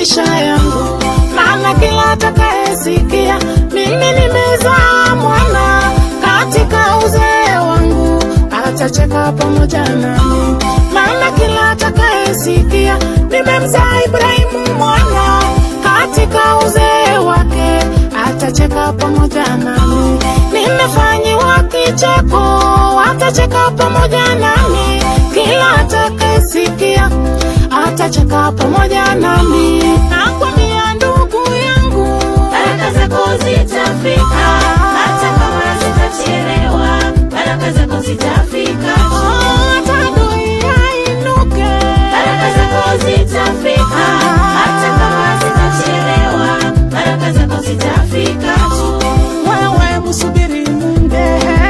maisha yangu, maana kila atakayesikia mimi nimezaa mwana katika uzee wangu atacheka pamoja nami, maana kila atakayesikia nimemzaa Ibrahimu mwana katika uzee wake atacheka pamoja nami, nimefanyiwa kicheko atacheka pamoja nami, kila atakayesikia atacheka pamoja nami. Nakwambia ndugu yangu, baraka zako zitafika, hata kama zitachelewa, baraka zako zitafika. Hata adui ainuke, baraka zako zitafika, hata kama zitachelewa, baraka zako zitafika. wewe msubiri Mungu,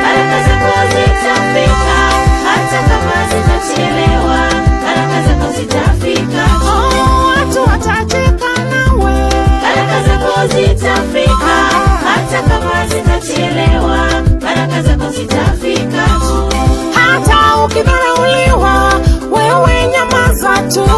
baraka zako zitafika, hata kama zitachelewa, baraka zako zitafika. watu watacheka nawe, baraka zako zitafika, hata kama zitachelewa, baraka zako zitafika. hata ukidharauliwa wewe nyamaza tu.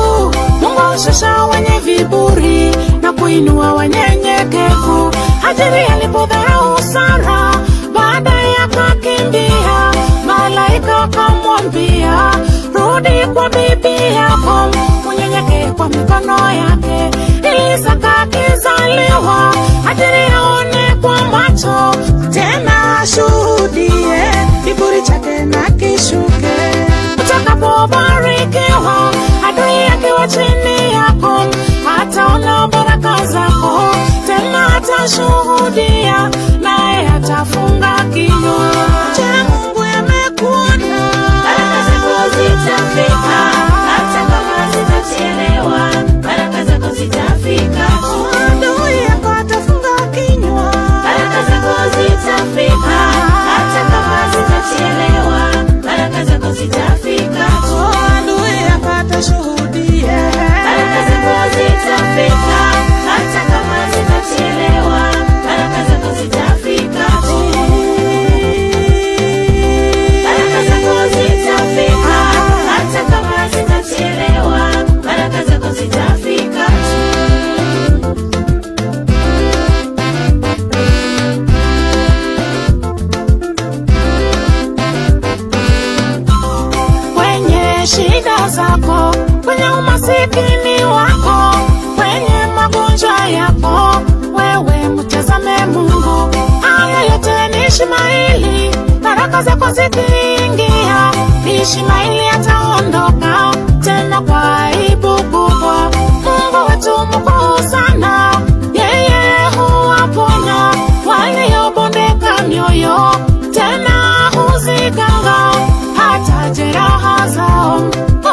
Mungu hushusha wenye viburi na kuinua wanyenyekevu. Hajiri alipodharau Sara, baadaye akakimbia, malaika akamwambia rudi kwa bibi yako, unyenyekee kwa mikono yake. Ili Isaka akizaliwa, Hajiri aone kwa macho, tena ashuhudie kiburi chake na kishuke. Utakapobarikiwa, adui akiwa chini yako ataona baraka zako, tena atashuhudia, naye atafunga kinywa. Je, Mungu amekuona? baraka zako zitafika, hata kama zitachelewa, baraka zako zitafika. Adui yako atafunga kinywa. baraka zako zitafika, hata kama zitachelewa, baraka zako zitafika. Adui yako atashuhudia. baraka zako zitafika, hata kama zitachelewa, baraka zako zitafika. baraka zako zitafika, hata kama zitachelewa, baraka zako zitafika. Kwenye shida zako, kwenye umasikini wako, kwenye magonjwa yako, wewe mtazame Mungu. Haya yote ni Ishmaeli, baraka zako zikiingia, Ishmaeli ataondoka tena kwa aibu kubwa. Mungu wetu mkuu sana, yeye huwaponya waliobondeka mioyo, tena huziganga hata jeraha zao.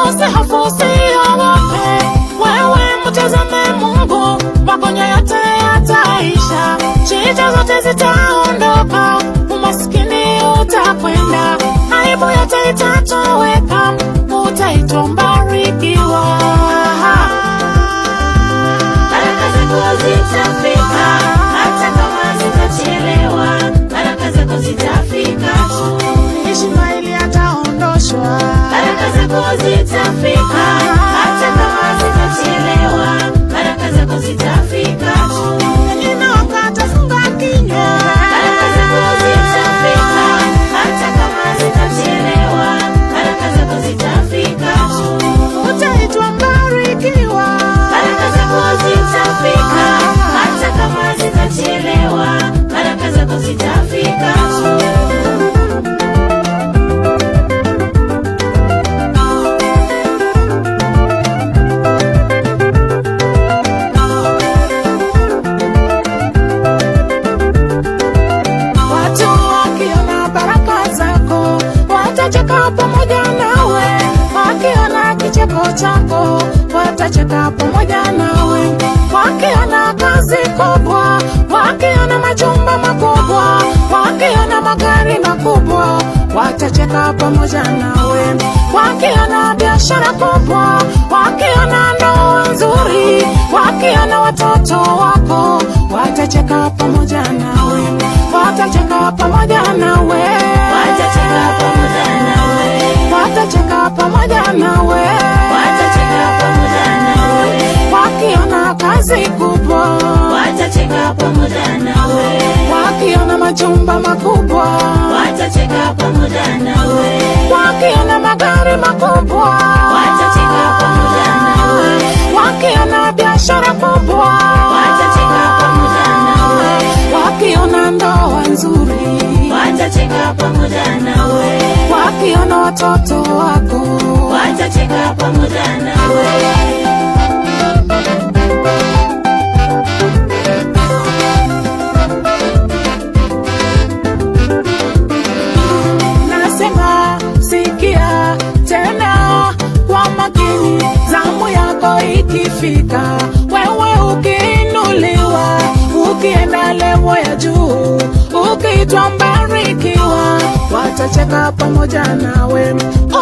Usihofu, usiogope, wewe mtazame Mungu, magonjwa yote yataisha, shida zote zitaondoka, umaskini utakwenda, aibu yote itatoweka, utaitwa mbarikiwa. baraka zako zitafika, hata kama zitachelewa, baraka zako zitafika. Ishmaeli ataondoshwa, baraka zako zitafika, hata kama zitachelewa, baraka zako zitafika. wengine wakatafunga kinywa. baraka zako zitafika, hata kama zitachelewa, baraka zako zitafika. Utaitwa mbarikiwa. baraka zako zitafika, hata kama zitachelewa, baraka zako zitafika. Watu wakiona baraka zako watacheka pamoja nawe, wakiona kicheko chako watacheka pamoja nawe, wakiona kazi kubwa, wakiona majumba makubwa, wakiona magari makubwa watacheka pamoja nawe, wakiona biashara kubwa, wakiona ndoa nzuri, wakiona watoto wako watacheka pamoja nawe, watacheka pamoja nawe, Watacheka pamoja nawe, watacheka pamoja nawe, watacheka pamoja nawe, wakiona kazi majumba makubwa watacheka pamoja nawe. wakiona magari makubwa Watacheka pamoja nawe. wakiona biashara kubwa Watacheka pamoja nawe. wakiona ndoa nzuri Watacheka pamoja nawe. wakiona watoto wako Watacheka pamoja nawe. nasema sikia tena kwa makini, zamu yako ikifika, wewe ukiinuliwa, ukienda levo ya juu, ukiitwa mbarikiwa, watacheka pamoja nawe.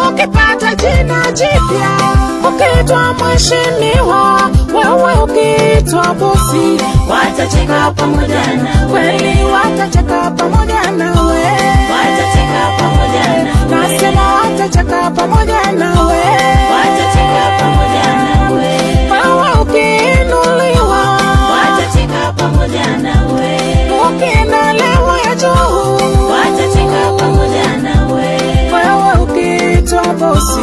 Ukipata jina jipya, ukiitwa mheshimiwa, wewe ukiitwa bosi, Watacheka pamoja nawe. kweli watacheka pamoja nawe. Watacheka pamoja nawe. Nasema watacheka pamoja nawe. Watacheka pamoja nawe. Wewe ukiinuliwa, Watacheka pamoja nawe. ukienda levo ya juu, Watacheka pamoja nawe. wewe ukiitwa bosi,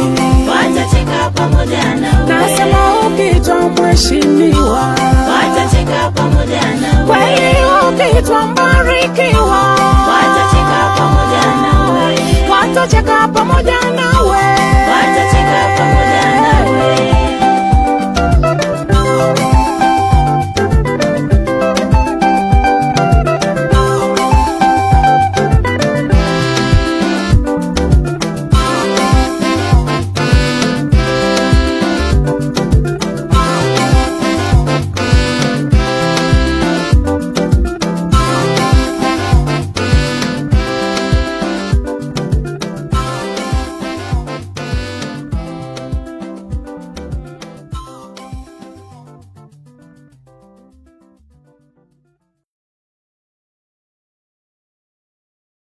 Watacheka pamoja nawe. nasema ukiitwa mheshimiwa, Watacheka pamoja nawe. kweli ukiitwa mbarikiwa, Watacheka pamoja nawe. watacheka pamoja nawe.